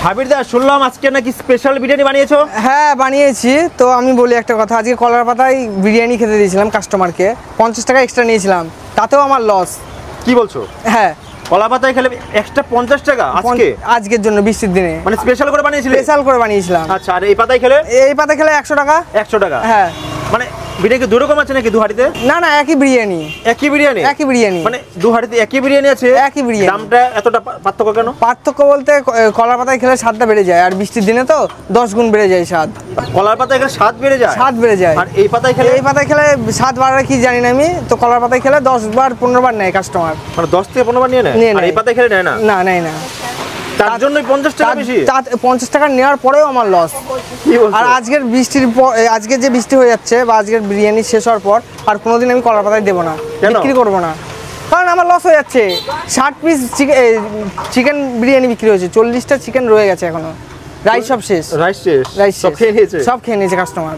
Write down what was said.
সাবির দা, শুনলাম আজকে নাকি স্পেশাল বিরিয়ানি বানিয়েছো? হ্যাঁ বানিয়েছি। তো আমি বলি একটা কথা, আজকে কলার পাতায় বিরিয়ানি খেতে দিয়েছিলাম কাস্টমারকে, 50 টাকা এক্সট্রা নিয়েছিলাম, তাতেও আমার লস। কি বলছো? হ্যাঁ, কলা পাতায় খেলে এক্সট্রা 50 টাকা আজকে? আজকের জন্য বৃষ্টির দিনে মানে স্পেশাল করে বানিয়েছিলে? স্পেশাল করে বানিয়েছিলাম। আচ্ছা, আর এই পাতায় খেলে? এই পাতা খেলে 100 টাকা। 100 টাকা? হ্ঁ। মানে বিরিয়ানি দু রকম আছে নাকি দু হাঁড়িতে? না না, একই বিরিয়ানি। একই বিরিয়ানি? একই বিরিয়ানি। মানে দু হাঁড়িতে একই বিরিয়ানি আছে? একই বিরিয়ানি। দামটা এতটা পার্থক্য কেন? পার্থক্য বলতে কলার পাতায় খেলে স্বাদটা বেড়ে যায়, আর বৃষ্টির দিনে তো 10 গুণ বেড়ে যায় স্বাদ। কলার পাতায় খেলে স্বাদ বেড়ে যায়? স্বাদ বেড়ে যায়। আর এই পাতায় খেলে? এই পাতায় খেলে স্বাদ বাড়ার কি জানি না আমি, তো কলার পাতায় খেলে 10 বার 15 বার নেয় কাস্টমার। মানে 10 থেকে 15 বার নিয়ে নেয়? আর এই পাতায় খেলে নেয় না? না, নেয় না। তার জন্যই 50 টাকা বেশি? 50 টাকা নেওয়ার পরেও আমার লস। আর আজকের বৃষ্টির আজকে যে বৃষ্টি হয়ে যাচ্ছে বা আজকের বিরিয়ানি শেষ হওয়ার পর আর কোনোদিন আমি কলার পাতায় দেবো না, বিক্রি করবো না, কারণ আমার লস হয়ে যাচ্ছে। 60 পিস চিকেন বিরিয়ানি বিক্রি হয়েছে, 40টা চিকেন রয়ে গেছে এখনো। রাইস সব শেষ। রাইস শেষ? রাইস সব খেয়ে নিয়েছে? সব খেয়ে নিয়েছে কাস্টমার।